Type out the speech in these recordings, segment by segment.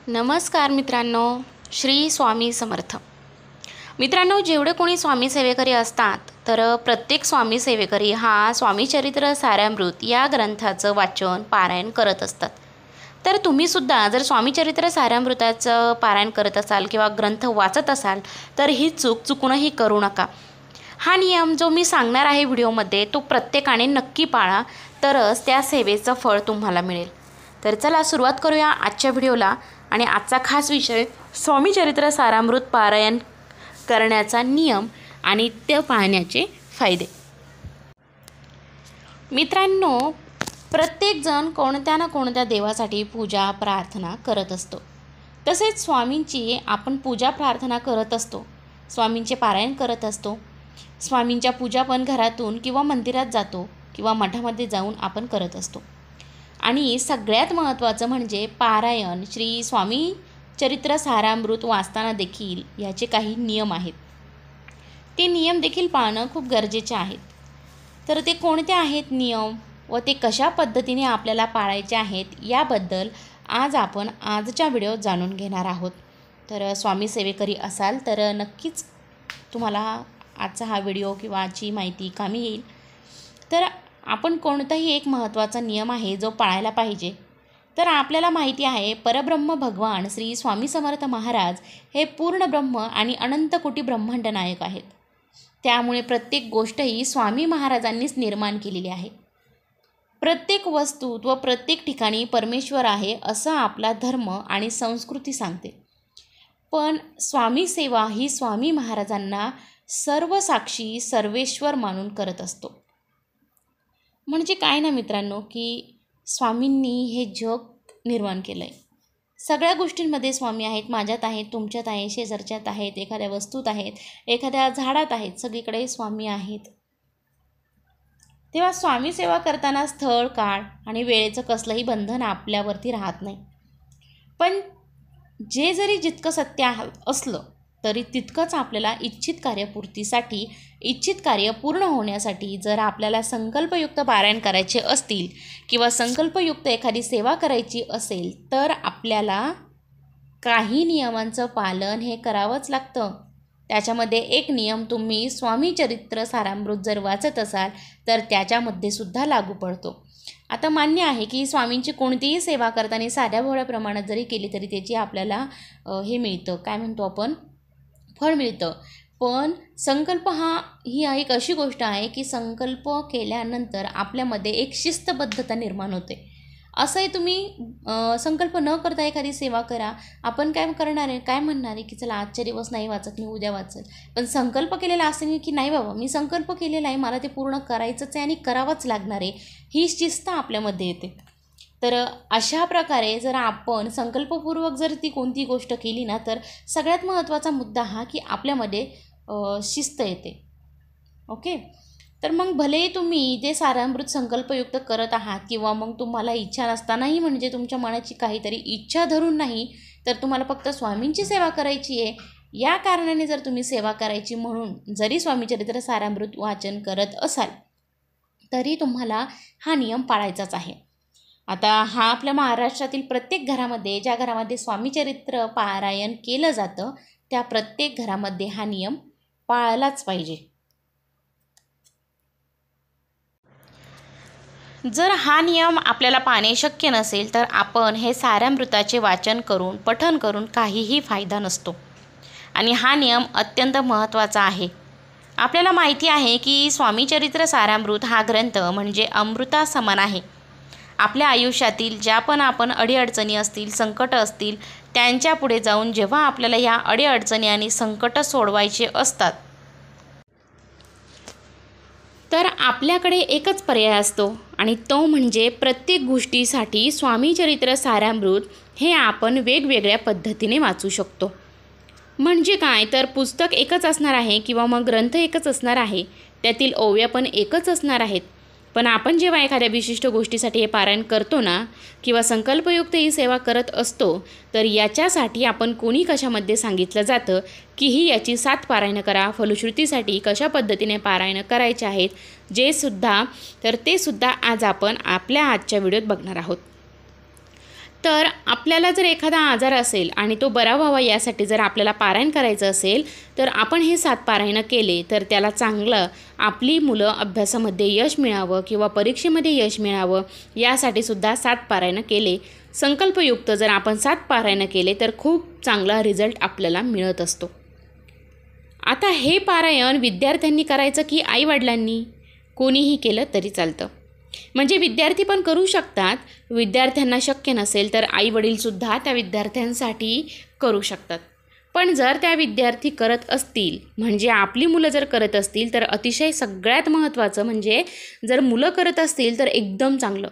नमस्कार मित्रांनो, श्री स्वामी समर्थ. मित्रांनो, जेवढे कोणी स्वामी सेवेकरी असतात तर प्रत्येक स्वामी सेवेकरी हा स्वामीचरित्र सारामृत या ग्रंथाचं वाचन पारायण करत असतात. तर तुम्हीसुद्धा जर स्वामीचरित्र सारामृताचं पारायण करत असाल किंवा ग्रंथ वाचत असाल तर ही चुकूनही करू नका. हा नियम जो मी सांगणार आहे व्हिडिओमध्ये तो प्रत्येकाने नक्की पाळा, तरच त्या सेवेचं फळ तुम्हाला मिळेल. तर चला सुरुवात करूया आजच्या व्हिडिओला. आणि आजचा खास विषय स्वामीचरित्र सारामृत पारायण करण्याचा नियम आणि ते पाळण्याचे फायदे. मित्रांनो, प्रत्येकजण कोणत्या ना कोणत्या देवासाठी पूजा प्रार्थना करत असतो. तसेच स्वामींची आपण पूजा प्रार्थना करत असतो, स्वामींचे पारायण करत असतो. स्वामींच्या पूजा पण घरातून किंवा मंदिरात जातो किंवा मठामध्ये जाऊन आपण करत असतो. आणि सगळ्यात महत्त्वाचं म्हणजे पारायण श्री स्वामी चरित्र सारामृत वाचताना देखील याचे काही नियम आहेत. ते नियम देखील पाळणं खूप गरजेचे आहेत. तर ते कोणते आहेत नियम व ते कशा पद्धतीने आपल्याला पाळायचे आहेत याबद्दल आज आपण आजच्या व्हिडिओत जाणून घेणार आहोत. तर स्वामी सेवेकरी असाल तर नक्कीच तुम्हाला आजचा हा व्हिडिओ किंवा आजची माहिती कामी येईल. तर आपण कोणताही एक महत्त्वाचा नियम आहे जो पाळायला पाहिजे. तर आपल्याला माहिती आहे परब्रह्म भगवान श्री स्वामी समर्थ महाराज हे पूर्ण ब्रह्म आणि अनंत कोटी ब्रह्मांड नायक आहेत. त्यामुळे प्रत्येक गोष्ट ही स्वामी महाराजांनीच निर्माण केलेली आहे. प्रत्येक वस्तूत व प्रत्येक ठिकाणी परमेश्वर आहे असं आपला धर्म आणि संस्कृती सांगते. पण स्वामी सेवा ही स्वामी महाराजांना सर्वसाक्षी सर्वेश्वर मानून करत असतो. म्हणजे काय ना मित्रांनो, की स्वामींनी हे जग निर्माण केलं आहे. सगळ्या गोष्टींमध्ये स्वामी आहेत. माझ्यात आहेत, तुमच्यात आहे, शेजारच्यात आहेत, एखाद्या वस्तूत आहेत, एखाद्या झाडात आहेत, सगळीकडे स्वामी आहेत. तेव्हा स्वामी सेवा करताना स्थळ, काळ आणि वेळेचं कसलंही बंधन आपल्यावरती राहत नाही. पण जे जरी जितकं सत्य असलं तरी तितकंच आपल्याला इच्छित कार्यपूर्तीसाठी, इच्छित कार्य पूर्ण होण्यासाठी जर आपल्याला संकल्पयुक्त पारायण करायचे असतील किंवा संकल्पयुक्त एखादी सेवा करायची असेल तर आपल्याला काही नियमांचं पालन हे करावंच लागतं. त्याच्यामध्ये एक नियम तुम्ही स्वामीचरित्र सारामृत जर वाचत असाल तर त्याच्यामध्ये सुद्धा लागू पडतो. आता मान्य आहे की स्वामींची कोणतीही सेवा करताना साध्या भोळ्या प्रमाणात जरी केली तरी त्याची आपल्याला हे मिळतं, काय म्हणतो आपण, फळ मिळतं. पण संकल्प ही एक अशी गोष्ट आहे की संकल्प केल्यानंतर आपल्यामध्ये एक शिस्तबद्धता निर्माण होते. असंही तुम्ही संकल्प न करता एखादी सेवा करा. आपण काय करणार आहे, काय म्हणणार आहे की चला आजच्या दिवस नाही वाचत, मी उद्या वाचल. पण संकल्प केलेला असेल की नाही बाबा, मी संकल्प केलेला आहे, मला ते पूर्ण करायचंच आहे आणि करावंच लागणार आहे, ही शिस्त आपल्यामध्ये येते. तर अशा प्रकारे जर आपण संकल्पपूर्वक जर ती कोणती गोष्ट केली ना तर सगळ्यात महत्त्वाचा मुद्दा हा की आपल्यामध्ये शिस्त येते. ओके. तर मग भलेही तुम्ही ते सारामृत संकल्पयुक्त करत आहात किंवा मग तुम्हाला इच्छा नसतानाही, म्हणजे तुमच्या मनाची काहीतरी इच्छा धरून नाही तर तुम्हाला फक्त स्वामींची सेवा करायची आहे या कारणाने जर तुम्ही सेवा करायची म्हणून जरी स्वामीचरित्र सारामृत वाचन करत असाल तरी तुम्हाला हा नियम पाळायचाच आहे. आता हा आपल्या महाराष्ट्रातील प्रत्येक घरामध्ये, ज्या घरामध्ये स्वामीचरित्र पारायण केलं जातं त्या प्रत्येक घरामध्ये हा नियम पाळलाच पाहिजे. जर हा नियम आपल्याला पाळणे शक्य नसेल तर आपण हे सारामृताचे वाचन करून, पठण करून काहीही फायदा नसतो. आणि हा नियम अत्यंत महत्त्वाचा आहे. आपल्याला माहिती आहे की स्वामीचरित्र सारामृत हा ग्रंथ म्हणजे अमृता समान आहे. आपल्या आयुष्यातील ज्या पण आपण अडीअडचणी असतील, संकट असतील, त्यांच्या पुढे जाऊन जेव्हा आपल्याला ह्या अडीअडचणी आणि संकट सोडवायचे असतात तर आपल्याकडे एकच पर्याय असतो आणि तो म्हणजे प्रत्येक गोष्टीसाठी स्वामीचरित्र सारामृत हे आपण वेगवेगळ्या पद्धतीने वाचू शकतो. म्हणजे काय, तर पुस्तक एकच असणार आहे किंवा मग ग्रंथ एकच असणार आहे, त्यातील ओव्या पण एकच असणार आहेत. पण आपण जेव्हा एखाद्या विशिष्ट गोष्टीसाठी हे पारायण करतो ना किंवा संकल्पयुक्त ही सेवा करत असतो तर याच्यासाठी आपण कोणी कशामध्ये सांगितलं जातं की ही याची 7 पारायणं करा, फलश्रुतीसाठी कशा पद्धतीने पारायणं करायचे आहेत ते सुद्धा आज आपण आपल्या आजच्या व्हिडिओत बघणार आहोत. तर आपल्याला जर एखादा आजार असेल आणि तो बरा व्हावा यासाठी जर आपल्याला पारायण करायचं असेल तर आपण हे 7 पारायणं केले तर त्याला चांगलं आपली मुलं अभ्यासामध्ये यश मिळावं किंवा परीक्षेमध्ये यश मिळावं यासाठी सुद्धा 7 पारायणं केले. संकल्पयुक्त जर आपण 7 पारायणं केले तर खूप चांगला रिझल्ट आपल्याला मिळत असतो. आता हे पारायण विद्यार्थ्यांनी करायचं की आईवडिलांनी? कोणीही केलं तरी चालतं. म्हणजे विद्यार्थी पण करू शकतात. विद्यार्थ्यांना शक्य नसेल तर आईवडीलसुद्धा त्या विद्यार्थ्यांसाठी करू शकतात. पण जर त्या विद्यार्थी करत असतील म्हणजे आपली मुलं जर करत असतील तर अतिशय सगळ्यात महत्त्वाचं म्हणजे जर मुलं करत असतील तर एकदम चांगलं.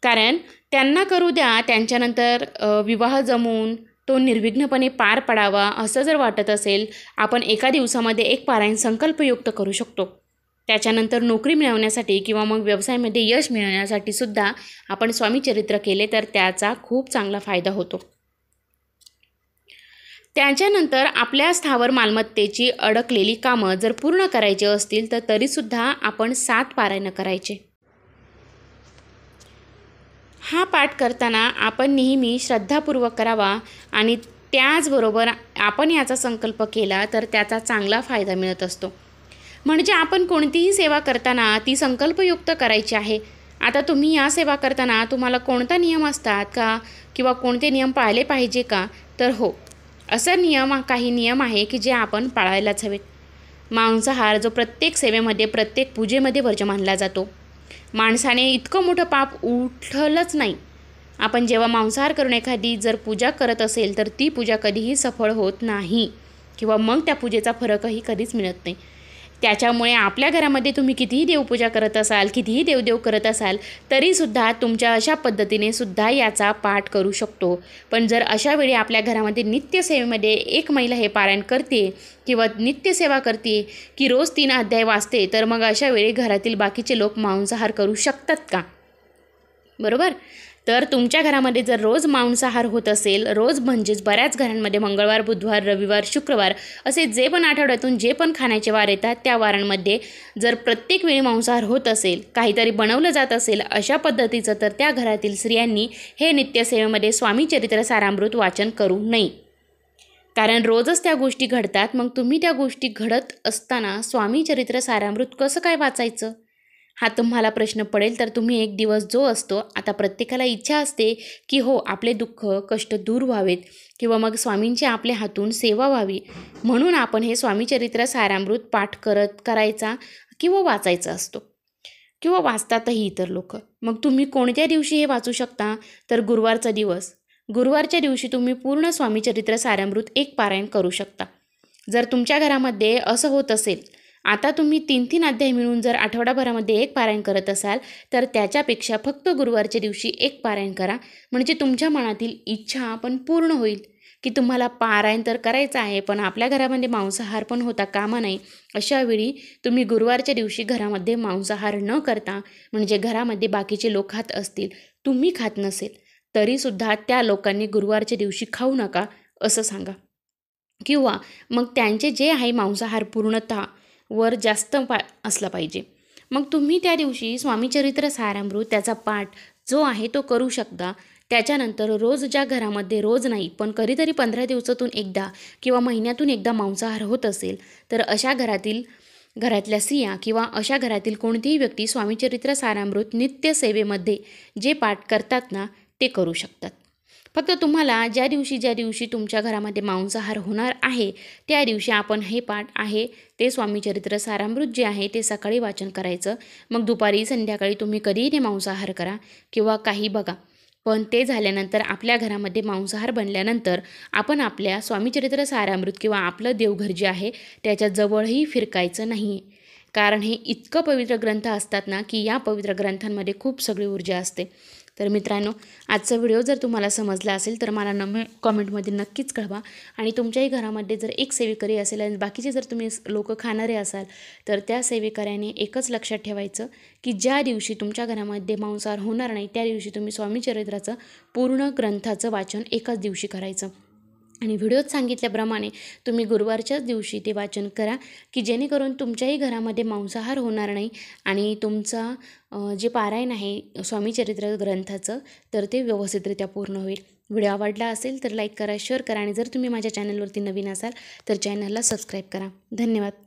कारण त्यांना करू द्या, त्यांच्यानंतर विवाह जमवून तो निर्विघ्नपणे पार पडावा असं जर वाटत असेल, आपण एका दिवसामध्ये एक पारायण संकल्पयुक्त करू शकतो. त्याच्यानंतर नोकरी मिळवण्यासाठी किंवा मग व्यवसायामध्ये यश मिळवण्यासाठी सुद्धा आपण स्वामीचरित्र केले तर त्याचा खूप चांगला फायदा होतो. त्याच्यानंतर आपल्या स्थावर मालमत्तेची अडकलेली कामं जर पूर्ण करायची असतील तर तरीसुद्धा आपण 7 पारायणं करायचे. हा पाठ करताना आपण नेहमी श्रद्धापूर्वक करावा आणि त्याचबरोबर आपण याचा संकल्प केला तर त्याचा चांगला फायदा मिळत असतो. म्हणजे आपण कोणतीही सेवा करताना ती संकल्पयुक्त करायची आहे. आता तुम्ही या सेवा करताना तुम्हाला कोणता नियम असतात का किंवा कोणते नियम पाळले पाहिजे का? तर हो, असं काही नियम आहे की जे आपण पाळायलाच हवेत. मांसाहार जो प्रत्येक सेवेमध्ये प्रत्येक पूजेमध्ये वर्ज्य मानला जातो. माणसाने इतकं मोठं पाप उठलंच नाही. आपण जेव्हा मांसाहार करून एखादी जर पूजा करत असेल तर ती पूजा कधीही सफळ होत नाही किंवा मग त्या पूजेचा फरकही कधीच मिळत नाही. त्याच्यामुळे आपल्या घरामध्ये तुम्ही कितीही देवपूजा करत असाल, कितीही देवदेव करत असाल तरीसुद्धा तुमच्या अशा पद्धतीने सुद्धा याचा पाठ करू शकतो. पण जर अशा वेळी आपल्या घरामध्ये नित्यसेवेमध्ये एक महिला हे पारायण करते किंवा नित्यसेवा करते की रोज 3 अध्याय वाचते तर मग अशा वेळी घरातील बाकीचे लोक मांसाहार करू शकतात का? बरोबर. तर तुमच्या घरामध्ये जर रोज मांसाहार होत असेल, रोज म्हणजेच बऱ्याच घरांमध्ये मंगळवार, बुधवार, रविवार, शुक्रवार असे जे पण आठवड्यातून जे पण खाण्याचे वार येतात त्या वारांमध्ये जर प्रत्येक वेळी मांसाहार होत असेल, काहीतरी बनवलं जात असेल अशा पद्धतीचं तर त्या घरातील स्त्रियांनी हे नित्यसेवेमध्ये स्वामीचरित्र सारामृत वाचन करू नये. कारण रोजच त्या गोष्टी घडतात. मग तुम्ही त्या गोष्टी घडत असताना स्वामीचरित्र सारामृत कसं काय वाचायचं? हा तुम्हाला प्रश्न पडेल. तर तुम्ही एक दिवस जो असतो, आता प्रत्येकाला इच्छा असते की हो आपले दुःख कष्ट दूर व्हावेत किंवा मग स्वामींची आपल्या हातून सेवा व्हावी म्हणून आपण हे स्वामीचरित्र सारामृत पाठ करायचा किंवा वाचायचा असतो किंवा वाचतातही इतर लोक. मग तुम्ही कोणत्या दिवशी हे वाचू शकता? तर गुरुवारचा दिवस. गुरुवारच्या दिवशी तुम्ही पूर्ण स्वामीचरित्र सारामृत एक पारायण करू शकता. जर तुमच्या घरामध्ये असं होत असेल, आता तुम्ही 3-3 अध्याय मिळून जर आठवडाभरामध्ये एक पारायण करत असाल तर त्याच्यापेक्षा फक्त गुरुवारच्या दिवशी एक पारायण करा. म्हणजे तुमच्या मनातील इच्छा पण पूर्ण होईल की तुम्हाला पारायण तर करायचं आहे पण आपल्या घरामध्ये मांसाहार पण होता कामा नये. अशा वेळी तुम्ही गुरुवारच्या दिवशी घरामध्ये मांसाहार न करता म्हणजे घरामध्ये बाकीचे लोक खात असतील, तुम्ही खात नसेल तरीसुद्धा त्या लोकांनी गुरुवारच्या दिवशी खाऊ नका असं सांगा. किंवा मग त्यांचे जे आहे मांसाहार पूर्णतः वर जास्त असला पाहिजे. मग तुम्ही त्या दिवशी स्वामीचरित्र सारामृत त्याचा पाठ जो आहे तो करू शकता. त्याच्यानंतर रोज ज्या घरामध्ये रोज नाही पण कधीतरी 15 दिवसातून एकदा किंवा महिन्यातून एकदा मांसाहार होत असेल तर अशा घरातल्या स्त्रिया किंवा अशा घरातील कोणतीही व्यक्ती स्वामीचरित्र सारामृत नित्यसेवेमध्ये जे पाठ करतात ना ते करू शकतात. फक्त तुम्हाला ज्या दिवशी तुमच्या घरामध्ये मांसाहार होणार आहे त्या दिवशी आपण हे पाठ आहे ते स्वामीचरित्र सारामृत जे आहे ते सकाळी वाचन करायचं. मग दुपारी संध्याकाळी तुम्ही कधीही ते मांसाहार करा किंवा काही बघा. पण ते झाल्यानंतर आपल्या घरामध्ये मांसाहार बनल्यानंतर आपण आपल्या स्वामीचरित्र सारामृत किंवा आपलं देवघर जे आहे त्याच्या जवळही फिरकायचं नाही आहे. कारण हे इतकं पवित्र ग्रंथ असतात ना की या पवित्र ग्रंथांमध्ये खूप सगळी ऊर्जा असते. तर मित्रांनो, आजचा व्हिडिओ जर तुम्हाला समजला असेल तर मला कॉमेंटमध्ये नक्कीच कळवा. आणि तुमच्याही घरामध्ये जर एक सेवेकरी असेल आणि बाकीचे जर तुम्ही लोक खाणारे असाल तर त्या सेवेकऱ्याने एकच लक्षात ठेवायचं की ज्या दिवशी तुमच्या घरामध्ये मांसाहार होणार नाही त्या दिवशी तुम्ही स्वामीचरित्राचं पूर्ण ग्रंथाचं वाचन एकाच दिवशी करायचं. आणि व्हिडिओत सांगितल्याप्रमाणे तुम्ही गुरुवारच्याच दिवशी ते वाचन करा, की जेणेकरून तुमच्याही घरामध्ये मांसाहार होणार नाही आणि तुमचा जे पारायण आहे स्वामी चरित्र ग्रंथाचं तर ते व्यवस्थितरित्या पूर्ण होईल. व्हिडिओ आवडला असेल तर लाईक करा, शेअर करा आणि जर तुम्ही माझ्या चॅनलवरती नवीन असाल तर चॅनलला सबस्क्राईब करा. धन्यवाद.